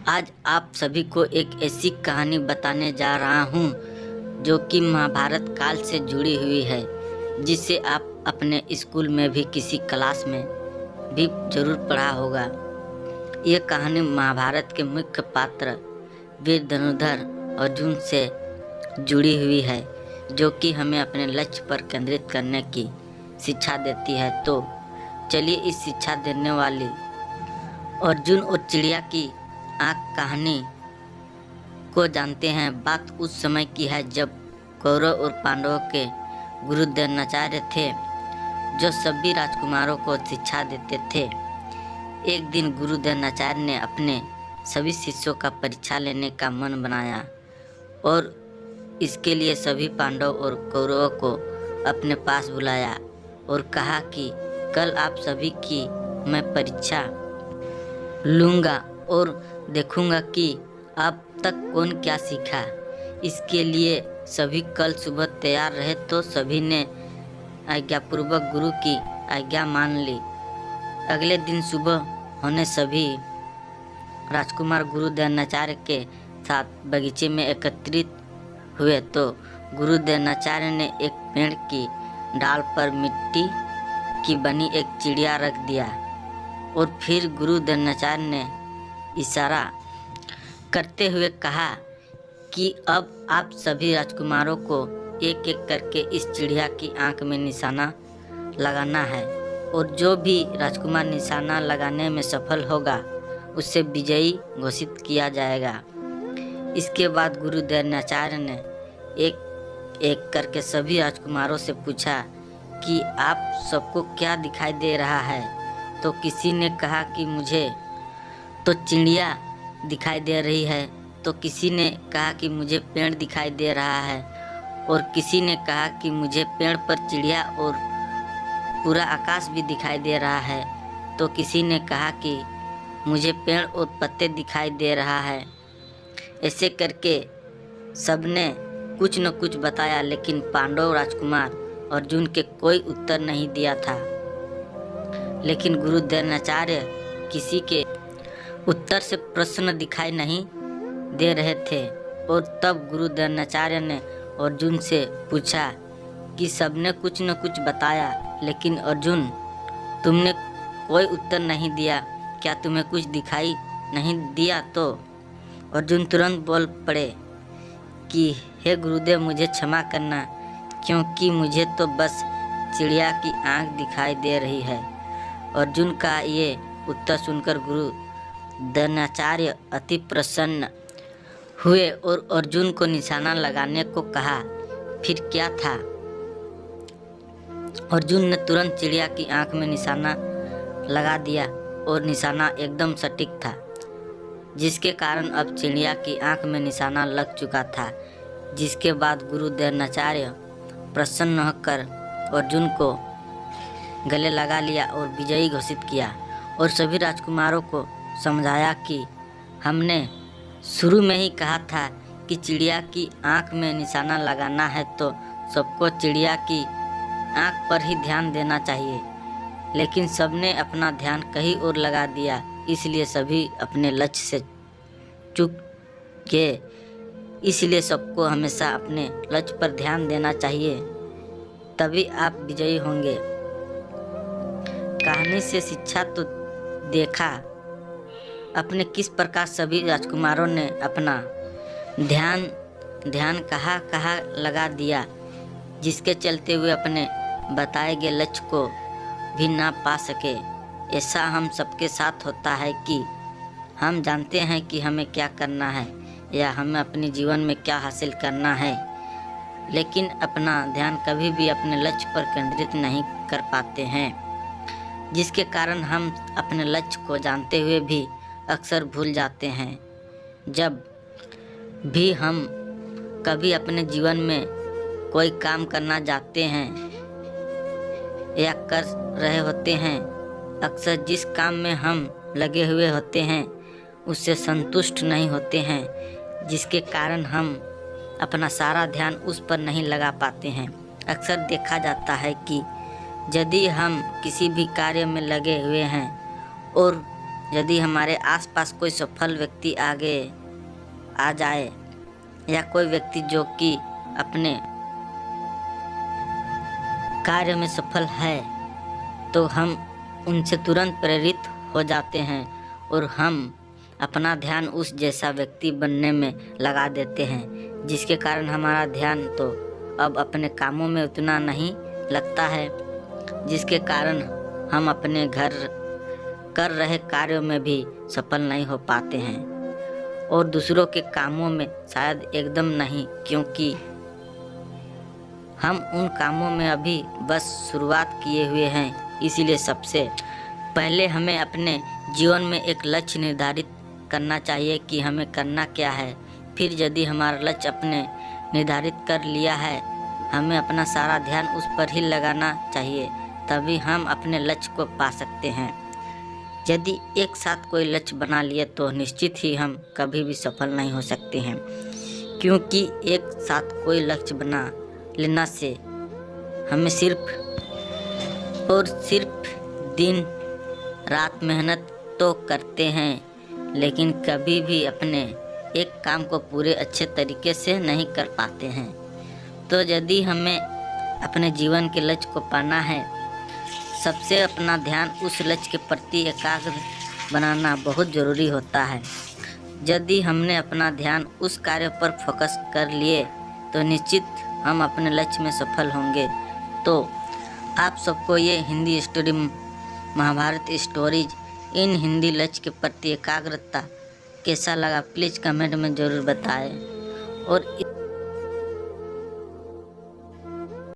आज आप सभी को एक ऐसी कहानी बताने जा रहा हूँ जो कि महाभारत काल से जुड़ी हुई है, जिसे आप अपने स्कूल में भी किसी क्लास में भी जरूर पढ़ा होगा। ये कहानी महाभारत के मुख्य पात्र वीर धनुर्धर अर्जुन से जुड़ी हुई है, जो कि हमें अपने लक्ष्य पर केंद्रित करने की शिक्षा देती है। तो चलिए इस शिक्षा देने वाली अर्जुन और चिड़िया की आँख कहानी को जानते हैं। बात उस समय की है जब कौरव और पांडवों के गुरु द्रोणाचार्य थे, जो सभी राजकुमारों को शिक्षा देते थे। एक दिन गुरु द्रोणाचार्य ने अपने सभी शिष्यों का परीक्षा लेने का मन बनाया और इसके लिए सभी पांडव और कौरवों को अपने पास बुलाया और कहा कि कल आप सभी की मैं परीक्षा लूँगा और देखूंगा कि अब तक कौन क्या सीखा। इसके लिए सभी कल सुबह तैयार रहे। तो सभी ने आज्ञापूर्वक गुरु की आज्ञा मान ली। अगले दिन सुबह होने सभी राजकुमार गुरु द्रोणाचार्य के साथ बगीचे में एकत्रित हुए। तो गुरु द्रोणाचार्य ने एक पेड़ की डाल पर मिट्टी की बनी एक चिड़िया रख दिया और फिर गुरु द्रोणाचार्य ने इशारा करते हुए कहा कि अब आप सभी राजकुमारों को एक एक करके इस चिड़िया की आंख में निशाना लगाना है और जो भी राजकुमार निशाना लगाने में सफल होगा उसे विजयी घोषित किया जाएगा। इसके बाद गुरु द्रोणाचार्य ने एक एक करके सभी राजकुमारों से पूछा कि आप सबको क्या दिखाई दे रहा है। तो किसी ने कहा कि मुझे तो चिड़िया दिखाई दे रही है, तो किसी ने कहा कि मुझे पेड़ दिखाई दे रहा है और किसी ने कहा कि मुझे पेड़ पर चिड़िया और पूरा आकाश भी दिखाई दे रहा है। तो किसी ने कहा कि मुझे पेड़ और पत्ते दिखाई दे रहा है। ऐसे करके सबने कुछ न कुछ बताया, लेकिन पांडव राजकुमार अर्जुन के कोई उत्तर नहीं दिया था। लेकिन गुरु द्रोणाचार्य किसी के उत्तर से प्रश्न दिखाई नहीं दे रहे थे और तब गुरु द्रोणाचार्य ने अर्जुन से पूछा कि सबने कुछ न कुछ बताया, लेकिन अर्जुन तुमने कोई उत्तर नहीं दिया, क्या तुम्हें कुछ दिखाई नहीं दिया? तो अर्जुन तुरंत बोल पड़े कि हे गुरुदेव, मुझे क्षमा करना, क्योंकि मुझे तो बस चिड़िया की आंख दिखाई दे रही है। अर्जुन का ये उत्तर सुनकर गुरु द्रोणाचार्य अति प्रसन्न हुए और अर्जुन को निशाना लगाने को कहा। फिर क्या था? अर्जुन ने तुरंत चिड़िया की आंख में निशाना लगा दिया और निशाना एकदम सटीक था, जिसके कारण अब चिड़िया की आंख में निशाना लग चुका था। जिसके बाद गुरु द्रोणाचार्य प्रसन्न होकर अर्जुन को गले लगा लिया और विजयी घोषित किया और सभी राजकुमारों को समझाया कि हमने शुरू में ही कहा था कि चिड़िया की आंख में निशाना लगाना है, तो सबको चिड़िया की आंख पर ही ध्यान देना चाहिए। लेकिन सबने अपना ध्यान कहीं और लगा दिया, इसलिए सभी अपने लक्ष्य से चूक गए। इसलिए सबको हमेशा अपने लक्ष्य पर ध्यान देना चाहिए, तभी आप विजयी होंगे। कहानी से शिक्षा तो देखा अपने किस प्रकार सभी राजकुमारों ने अपना ध्यान कहाँ लगा दिया, जिसके चलते हुए अपने बताए गए लक्ष्य को भी ना पा सके। ऐसा हम सबके साथ होता है कि हम जानते हैं कि हमें क्या करना है या हमें अपने जीवन में क्या हासिल करना है, लेकिन अपना ध्यान कभी भी अपने लक्ष्य पर केंद्रित नहीं कर पाते हैं, जिसके कारण हम अपने लक्ष्य को जानते हुए भी अक्सर भूल जाते हैं। जब भी हम कभी अपने जीवन में कोई काम करना चाहते हैं या कर रहे होते हैं, अक्सर जिस काम में हम लगे हुए होते हैं उससे संतुष्ट नहीं होते हैं, जिसके कारण हम अपना सारा ध्यान उस पर नहीं लगा पाते हैं। अक्सर देखा जाता है कि यदि हम किसी भी कार्य में लगे हुए हैं और यदि हमारे आसपास कोई सफल व्यक्ति आगे आ जाए या कोई व्यक्ति जो कि अपने कार्य में सफल है, तो हम उनसे तुरंत प्रेरित हो जाते हैं और हम अपना ध्यान उस जैसा व्यक्ति बनने में लगा देते हैं, जिसके कारण हमारा ध्यान तो अब अपने कामों में उतना नहीं लगता है, जिसके कारण हम अपने घर कर रहे कार्यों में भी सफल नहीं हो पाते हैं और दूसरों के कामों में शायद एकदम नहीं, क्योंकि हम उन कामों में अभी बस शुरुआत किए हुए हैं। इसीलिए सबसे पहले हमें अपने जीवन में एक लक्ष्य निर्धारित करना चाहिए कि हमें करना क्या है। फिर यदि हमारा लक्ष्य अपने निर्धारित कर लिया है, हमें अपना सारा ध्यान उस पर ही लगाना चाहिए, तभी हम अपने लक्ष्य को पा सकते हैं। यदि एक साथ कोई लक्ष्य बना लिए तो निश्चित ही हम कभी भी सफल नहीं हो सकते हैं, क्योंकि एक साथ कोई लक्ष्य बना लेना से हमें सिर्फ और सिर्फ दिन रात मेहनत तो करते हैं, लेकिन कभी भी अपने एक काम को पूरे अच्छे तरीके से नहीं कर पाते हैं। तो यदि हमें अपने जीवन के लक्ष्य को पाना है, सबसे अपना ध्यान उस लक्ष्य के प्रति एकाग्र बनाना बहुत ज़रूरी होता है। यदि हमने अपना ध्यान उस कार्य पर फोकस कर लिए तो निश्चित हम अपने लक्ष्य में सफल होंगे। तो आप सबको ये हिंदी स्टोरी, महाभारत स्टोरीज, इन हिंदी लक्ष्य के प्रति एकाग्रता कैसा लगा, प्लीज़ कमेंट में ज़रूर बताएं। और